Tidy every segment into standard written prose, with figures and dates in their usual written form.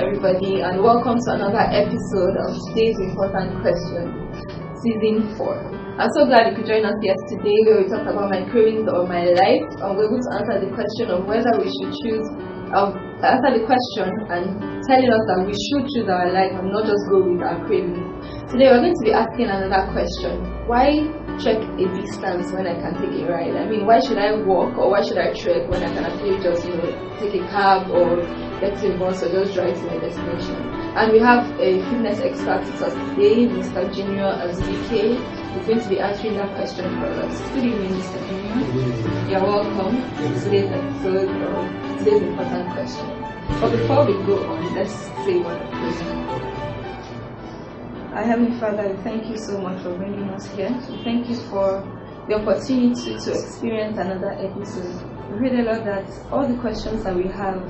everybody, and welcome to another episode of Today's Important Question, Season 4. I'm so glad you could join us yesterday where we talked about my cravings or my life, and we're going to answer the question of whether we should choose, answer the question and telling us that we should choose our life and not just go with our cravings. Today we're going to be asking another question. Why trek a distance when I can take a ride? I mean, why should I walk or why should I trek when I can actually just, take a cab or get to a bus or just drive to my destination? And we have a fitness expert with us today, Mr. Junior Azubike, who's going to be answering that question for us. Good evening, Mr. Junior. You're welcome to today's episode of Today's Important Question. But before we go on, let's say one of prayer. Our Heavenly Father, we thank you so much for bringing us here. We thank you for the opportunity to experience another episode. We pray, the Lord, that all the questions that we have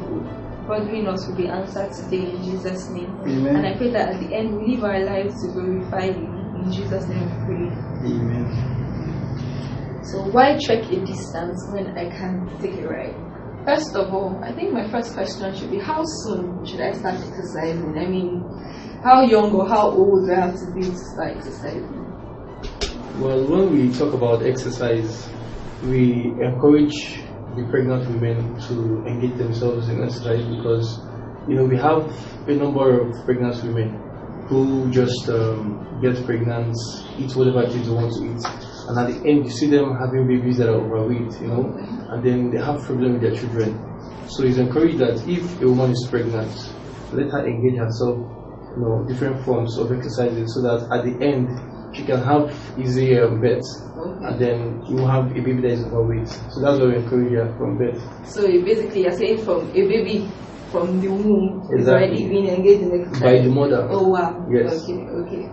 bothering us will be answered today in Jesus' name. Amen. And I pray that at the end we live our lives to glorify you. In Jesus' name we pray. Amen. So why trek a distance when I can take a ride? First of all, I think my first question should be, how soon should I start exercising? I mean, how young or how old do I have to be to start exercising? Well, when we talk about exercise, we encourage the pregnant women to engage themselves in exercise because, we have a number of pregnant women who just get pregnant, eat whatever it is they want to eat, and at the end you see them having babies that are overweight, and then they have problems with their children. So it's encouraged that if a woman is pregnant, let her engage herself, different forms of exercises, so that at the end she can have easy birth, and then you have a baby that is overweight. So that's what we encourage her from birth. So basically you're saying from a baby from the womb is Exactly. already being engaged in exercise? By the mother. Oh wow. Yes. Okay.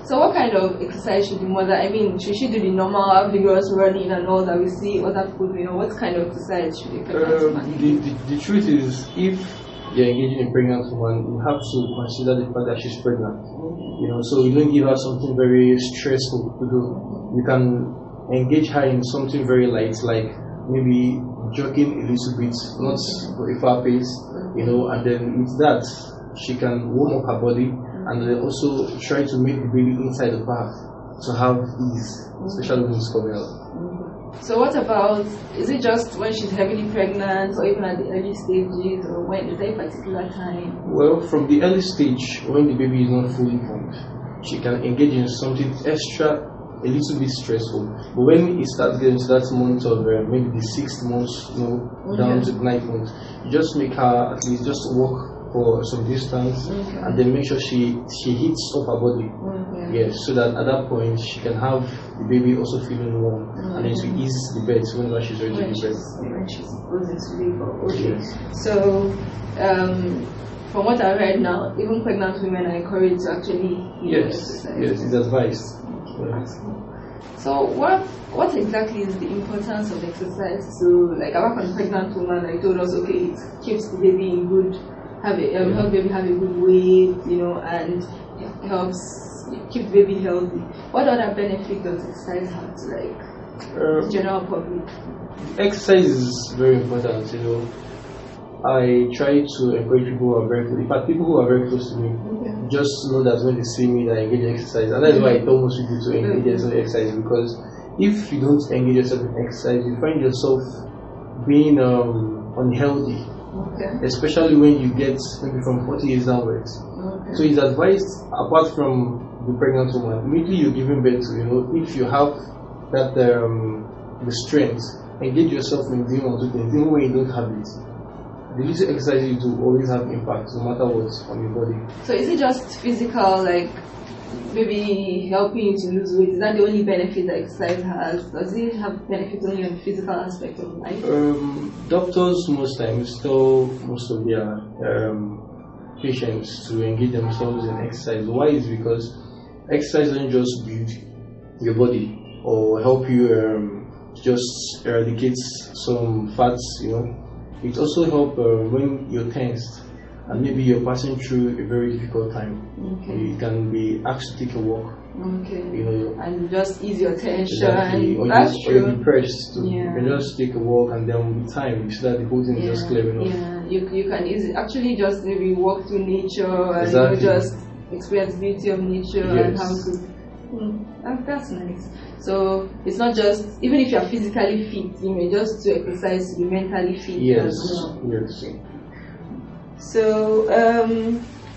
So what kind of exercise should the mother, should she do the normal vigorous running and all that we see other people doing? What kind of exercise should the pregnant do? The truth is, if you're engaging a pregnant woman, you have to consider the fact that she's pregnant. So you don't give her something very stressful to do. You can engage her in something very light, like maybe jogging a little bit, not for a far pace, and then with that she can warm up her body and then also try to make the baby inside the bath to have ease, especially when it's coming out. So what about, is it just when she's heavily pregnant or even at the early stages, or when is there a particular time? Well, from the early stage, when the baby is not fully formed, she can engage in something extra, a little bit stressful. But when it starts getting to that month of maybe the 6th month, down to the 9th month, you just make her at least just walk for some distance, and then make sure she heats up her body. Yes, so that at that point she can have the baby also feeling warm, and then to ease the birth whenever she's ready to give birth. When she goes into labor. Okay. Yes. So from what I read now, even pregnant women are encouraged to actually exercise. Yes, it's advised. So what exactly is the importance of exercise? So apart from pregnant woman, I told us, okay, it keeps the baby in good, help baby have a good weight, and it helps keep the baby healthy. What other benefit does exercise have to the general public? Exercise is very important, I try to encourage people who are very close. In fact, people who are very close to me just know that when they see me, that I engage in exercise. And that's why I tell most people to engage in exercise, because if you don't engage yourself in exercise, you find yourself being unhealthy, especially when you get maybe from 40 years downwards. So it's advised, apart from the pregnant woman, immediately you're giving birth to, if you have that the strength, engage yourself in doing one or two things, even when you don't have it. The little exercise you do always have impact, no matter what, on your body. So is it just physical, maybe helping you to lose weight? Is that the only benefit that exercise has? Does it have benefits only on the physical aspect of life? Doctors most times tell most of their patients to engage themselves in exercise. Why? Is because exercise doesn't just build your body or help you just eradicate some fats, It also helps when you're tensed and maybe you're passing through a very difficult time. You can be asked to take a walk. And just ease your tension. Exactly. Or you're depressed. You can just take a walk, and then with time you see that the whole thing is just clearing up. you can actually just maybe walk through nature and Exactly. just experience the beauty of nature and Yes. how to. That's nice. So it's not just, even if you're physically fit, you may just do exercise to be mentally fit Yes. as well. Yes. So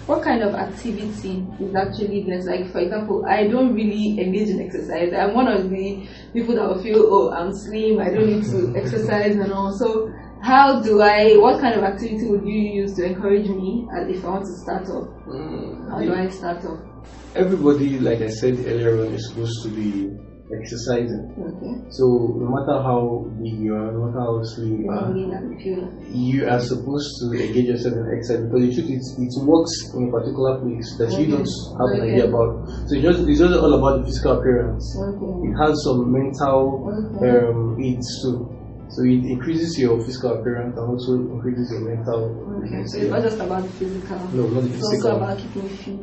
what kind of activity is actually best? Like, for example, I don't really engage in exercise. I'm one of the people that will feel, oh, I'm slim, I don't need to exercise and all. So what kind of activity would you use to encourage me if I want to start off? How do I start off? Everybody, like I said earlier on, is supposed to be exercising. Okay. So no matter how big you are, no matter how slim you are, you are supposed to engage yourself in exercise, because the truth is it works in a particular place that you don't have an idea about. So it's just all about the physical appearance. Okay. It has some mental aids too. So it increases your physical appearance and also increases your mental. Okay. So it's not just about the physical. No, not the physical. It's also about keeping fit.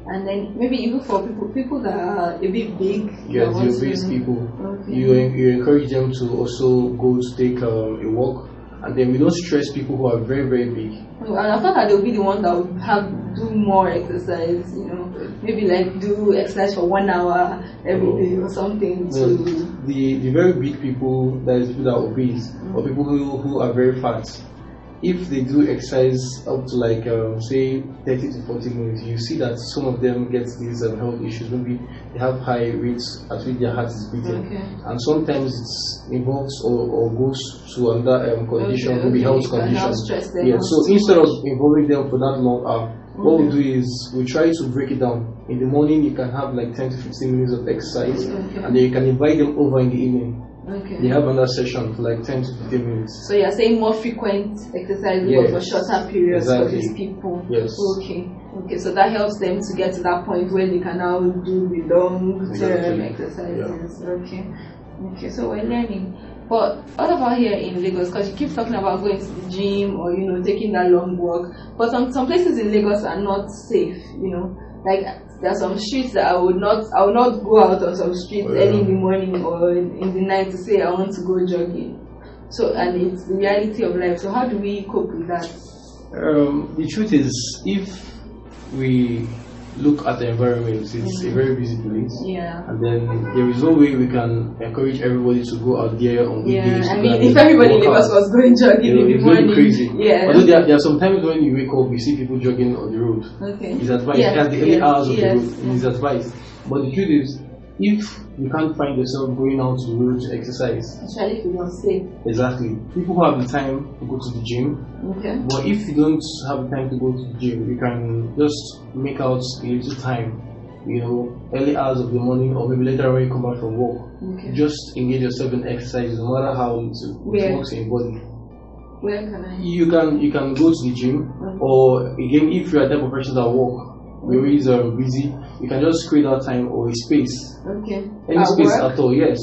And then maybe even for people that are a bit big. Yes, the obese people. Okay. You encourage them to also go to take a walk, and then we don't stress people who are very, very big. And I thought that they'll be the one that would do more exercise, maybe like do exercise for 1 hour every day or something. The very big people, that is people that are obese, or people who are very fat, if they do exercise up to like say 30 to 40 minutes, you see that some of them get these health issues. Maybe they have high rates at which their heart is beating, and sometimes it involves or goes to another condition, maybe health condition. Yeah. So instead of involving them for that long hour, what we do is we try to break it down. In the morning, you can have like 10 to 15 minutes of exercise, and then you can invite them over in the evening. Okay. They have another session for like 10 to 15 minutes. So you're saying more frequent exercise for shorter periods for these people. Yes. Okay. So that helps them to get to that point where they can now do the long-term exercises. Yeah. Okay. So we're learning. But what about here in Lagos? Because you keep talking about going to the gym or taking that long walk. But some places in Lagos are not safe. Like there are some streets that I will not go out on some streets early in the morning or in the night to say I want to go jogging. So, and it's the reality of life. So how do we cope with that? The truth is, if we look at the environment, it's a very busy place. Yeah. And then there is no way we can encourage everybody to go out there on weekdays. Yeah, I mean, if everybody in Lagos was going jogging in the morning, crazy. Yeah. Although there are some times when you wake up, you see people jogging on the road. Okay. It's advised at the early hours of the road. It's advised. But the truth is, if you can't find yourself going out to the road to exercise, especially if you don't stay. Exactly. People who have the time to go to the gym. Okay. But if you don't have the time to go to the gym, you can just make out a little time, early hours of the morning or maybe later when you come back from work. Okay. Just engage yourself in exercise, no matter how it works in your body. Where can I? You can go to the gym, or again, if you are the type of person that work, you're always busy, you can just create that time or a space. Okay. Any space at all, yes.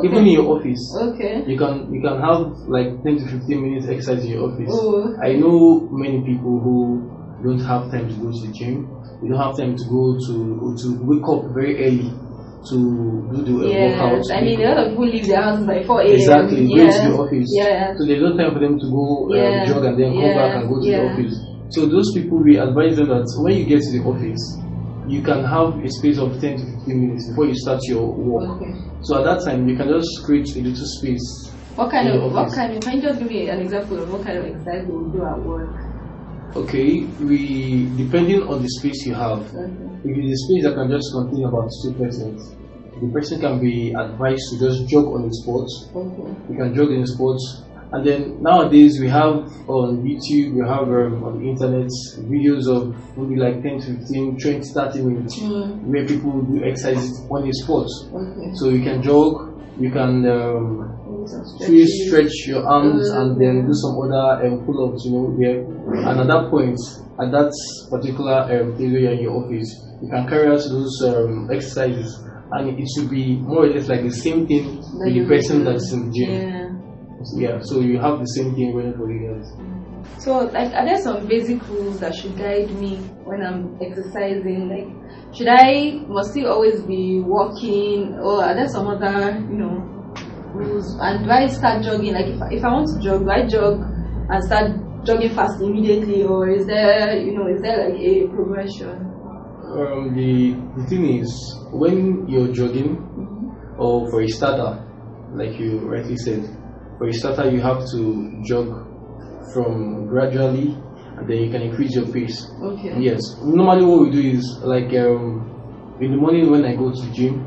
Even in your office. Okay. You can have like 10 to 15 minutes exercise in your office. Okay. I know many people who don't have time to go to the gym. They don't have time to go to wake up very early to do the workout. I mean, a lot of people leave their houses by 4 a.m. Exactly, go to the office. Yeah. So there's no time for them to go jog and then come back and go to the office. So those people, we advise them that when you get to the office, you can have a space of 10 to 15 minutes before you start your work. Okay. So at that time, you can just create a little space. Can you just give me an example of what kind of exercise we will do at work? Okay, depending on the space you have, if it is a space that can just contain about 2 persons, the person can be advised to just jog on the spot. Okay. You can jog in the spot. And then nowadays we have on YouTube, we have on the internet videos of maybe like 10 to 15, 20, 30 minutes where people do exercise on the spot. Okay. So you can jog, you can stretch your arms and then do some other pull-ups, here. And at that point, at that particular area in your office, you can carry out those exercises, and it should be more or less like the same thing with the person that's in the gym. Yeah, so you have the same thing running for you guys. So, like, are there some basic rules that should guide me when I'm exercising? Like, must I always be walking, or are there some other, rules? And do I start jogging? Like, if I want to jog, do I jog and start jogging fast immediately, or is there like a progression? The thing is, when you're jogging, or for a starter, like you rightly said, for a starter you have to jog from gradually, and then you can increase your pace. Okay. Yes. Normally what we do is like in the morning when I go to the gym,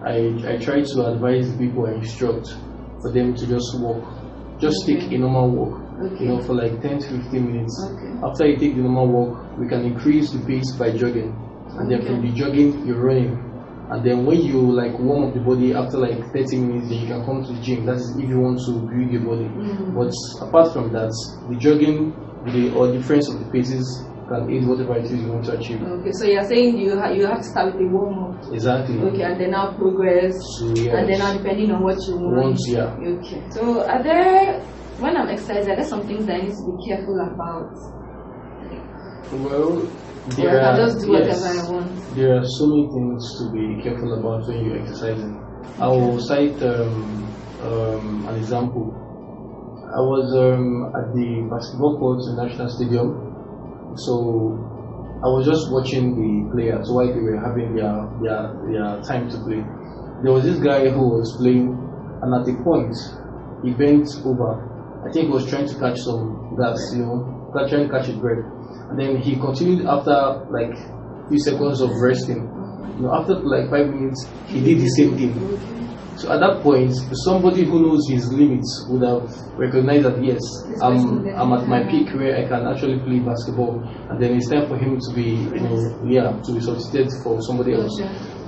I try to advise the people I instruct for them to just walk. Just take a normal walk. Okay. For like 10 to 15 minutes. Okay. After you take the normal walk, we can increase the pace by jogging. And then from the jogging, you're running. And then when you like warm up the body after like 30 minutes, then you can come to the gym. That is if you want to build your body. But apart from that, the jogging or difference of the paces can aid whatever it is you want to achieve. Okay, so you're saying you have to start with a warm up. Exactly. Okay, and then now progress. So, yes. And then now depending on what you want. Yeah. Okay. So when I'm exercising, are there some things that I need to be careful about? Well, I just do whatever I want. There are so many things to be careful about when you're exercising. Okay. I will cite an example. I was at the basketball court in National Stadium. So I was just watching the players while they were having their time to play. There was this guy who was playing, and at a point he bent over. I think he was trying to catch some gas, trying to catch his breath. And then he continued after like a few seconds of resting. After like 5 minutes, he did the same thing. So at that point, somebody who knows his limits would have recognized that yes, I'm at my peak where I can actually play basketball, and then it's time for him to be, to be substituted for somebody else.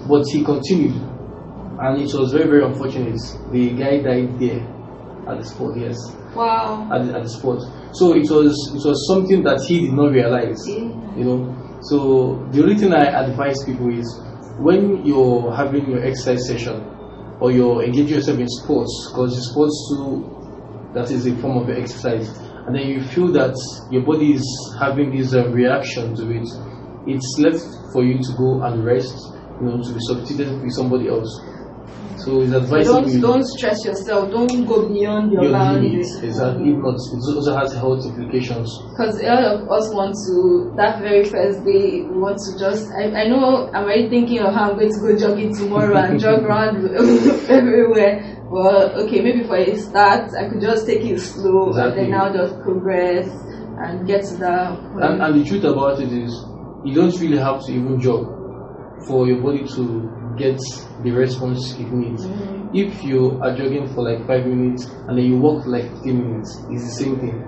But he continued, and it was very, very unfortunate. The guy died there at the spot. Yes. Wow. At the spot. So it was something that he did not realize. So the only thing I advise people is when you're having your exercise session, or you're engaging yourself in sports, because sports too, that is a form of exercise, and then you feel that your body is having this reaction to it, it's left for you to go and rest, to be substituted with somebody else. So it's advisable. Don't stress yourself. Don't go beyond your boundaries. Exactly. If not, it also has health implications. Because a lot of us want to, that very first day, we want to just. I know I'm already thinking of how I'm going to go jogging tomorrow and jog around everywhere. Well, okay, maybe for a start, I could just take it slow and then now just progress and get to that point. And the truth about it is, you don't really have to even jog for your body to get the response it needs. If you are jogging for like 5 minutes and then you walk for like 15 minutes, it's the same thing.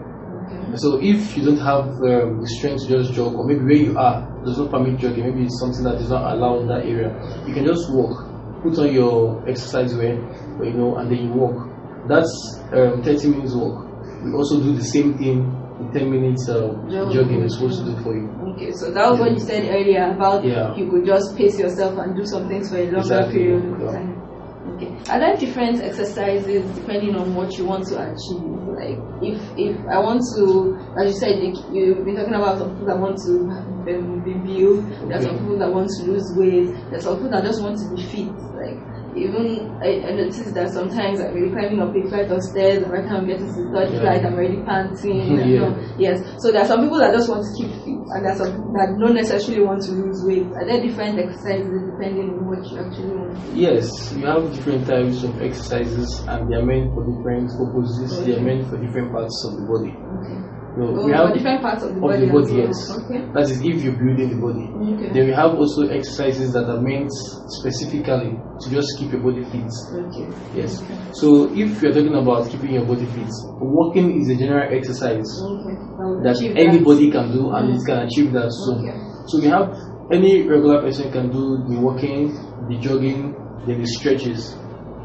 So if you don't have the strength to just jog, or maybe where you are does not permit jogging, maybe it's something that is not allowed in that area, you can just walk, put on your exercise wear, and then you walk. That's 30 minutes walk. We also do the same thing. 10 minutes jogging is supposed to do for you. Okay, so that was what you said earlier about you could just pace yourself and do some things for a longer period of time. Okay, are there different exercises depending on what you want to achieve? Like if I want to, as you said, you've been talking about some people that want to be built, there are some people that want to lose weight, there are some people that just want to be fit. Like even I noticed that sometimes I'm really climbing up a flight of stairs, and right now I'm getting to the third flight, I'm already panting. Yes, so there are some people that just want to keep fit, and there are some people that don't necessarily want to lose weight. Are there different exercises depending on what you actually want? Yes, you have different types of exercises, and they are meant for different purposes. They are meant for different parts of the body. We have different parts of the body. Yes. Okay. That is if you're building the body. Okay. Then we have also exercises that are meant specifically to just keep your body fit. Okay. Yes. Okay. So if you're talking about keeping your body fit, walking is a general exercise that anybody can do, and it can achieve that. So we have any regular person can do the walking, the jogging, then the stretches.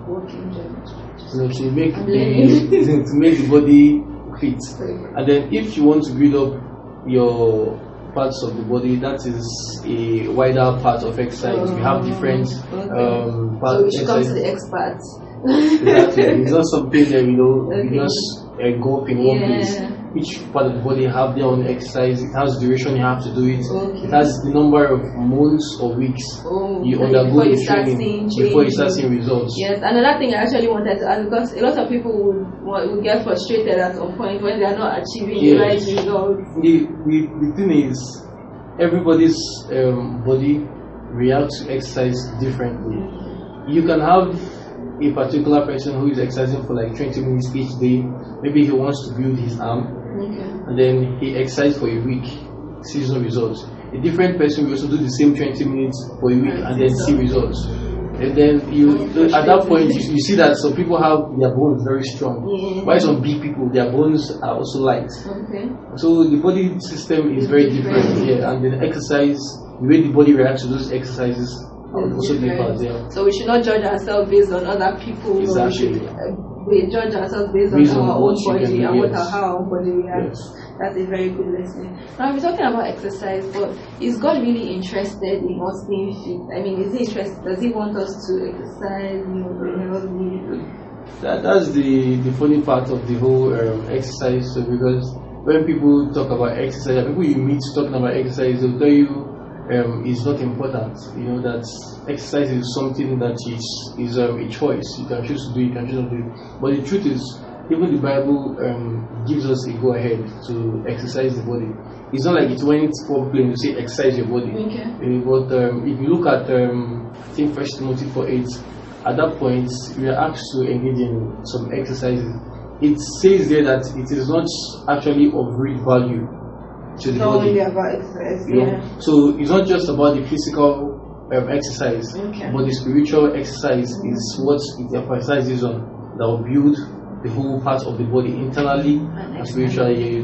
Walking, jogging, stretches. To make the body fit. And then if you want to build up your parts of the body, that is a wider part of exercise. We have different parts. So we should come to the experts. Exactly. It's not something that you just go up in one place. each part of the body have their own exercise. It has duration you have to do it. Okay. It has the number of months or weeks you undergo before you the start training seeing before you start seeing results. Yes, another thing I actually wanted to ask, because a lot of people will get frustrated at some point when they are not achieving the right results. The thing is, everybody's body reacts to exercise differently. You can have a particular person who is exercising for like 20 minutes each day. Maybe he wants to build his arm, and then he exercises for a week, sees no results. A different person will also do the same 20 minutes for a week and then see results. And then at that point you see that some people have their bones very strong, while some big people, their bones are also light. So the body system is very different here, and then exercise, the way the body reacts to those exercises also different. So we should not judge ourselves based on other people. Exactly. We judge ourselves based on our own body and how our own body reacts. That's a very good lesson. Now we're talking about exercise, but is God really interested in us being fit? I mean, is he interested? Does he want us to exercise? That's the funny part of the whole exercise. So because when people talk about exercise, people you meet talking about exercise, they'll tell you is not important. You know that exercise is something that is a choice. You can choose to do it, you can choose not to do it. But the truth is, even the Bible gives us a go ahead to exercise the body. It's not like it went for plain to say exercise your body. But if you look at I think 1 Timothy 4:8, at that point we are asked to engage in some exercises. It says there that it is not actually of real value to the body. About exercise, So it's not just about the physical exercise, but the spiritual exercise is what it emphasizes on, that will build the whole part of the body internally and spiritually,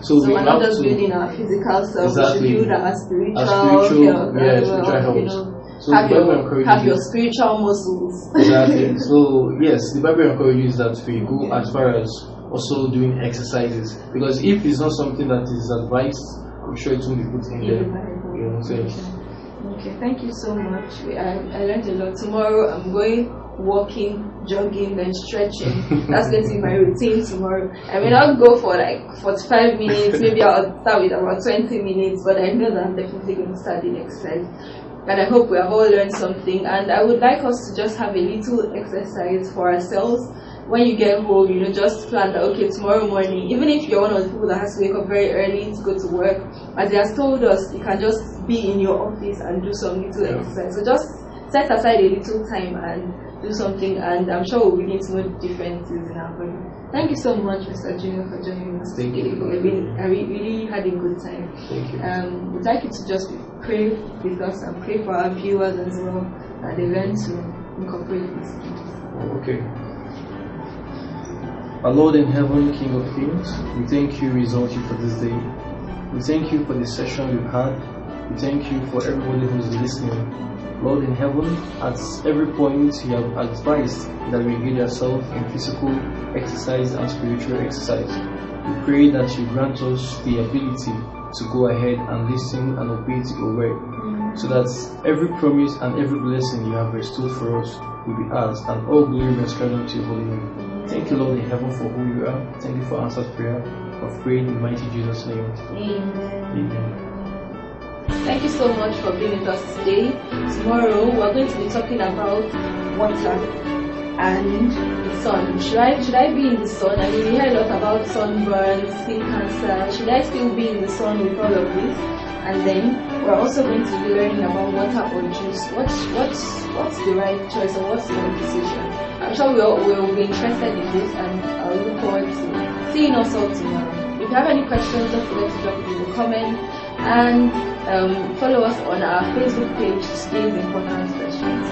So we're not just building our physical self, we should build our spiritual health. So have your spiritual muscles. Exactly. So yes, the Bible encourages that we go as far as also doing exercises, because if it's not something that is advised, I'm sure it won't be put in there. Okay, thank you so much. I learned a lot. Tomorrow I'm going walking, jogging, then stretching. That's going to be my routine tomorrow. I may not go for like 45 minutes, maybe I'll start with about 20 minutes, but I know that I'm definitely going to start the exercise. And I hope we have all learned something. And I would like us to just have a little exercise for ourselves. When you get home, just plan that, okay, tomorrow morning, even if you're one of the people that has to wake up very early to go to work, as he has told us, you can just be in your office and do some little exercise. So just set aside a little time and do something, and I'm sure we'll begin to know the differences in our body. Thank you so much, Mr. Junior, for joining us. Thank you. I really had a good time. Thank you. We'd like you to just pray with us and pray for our viewers as well, that they learn to incorporate these things. Okay. Our Lord in heaven, King of Kings, we thank you, we exalt you for this day. We thank you for the session we've had. We thank you for everybody who's listening. Lord in heaven, at every point you have advised that we engage ourselves in physical exercise and spiritual exercise. We pray that you grant us the ability to go ahead and listen and obey to your word, so that every promise and every blessing you have bestowed for us will be ours, and all glory be ascribed unto your holy name. Thank you, Lord in heaven, for who you are. Thank you for answered prayer. I've prayed in mighty Jesus' name. Amen. Thank you so much for being with us today. Tomorrow we're going to be talking about water and the sun. Should I be in the sun? I mean, we heard a lot about sunburn, skin cancer. Should I still be in the sun with all of this? And then we're also going to be learning about water or juice. What's the right choice, or what's the right decision? I'm sure we'll be interested in this, and I'll look forward to seeing us all tomorrow. If you have any questions, don't forget to drop it in the comment, and follow us on our Facebook page, Today's Important Questions.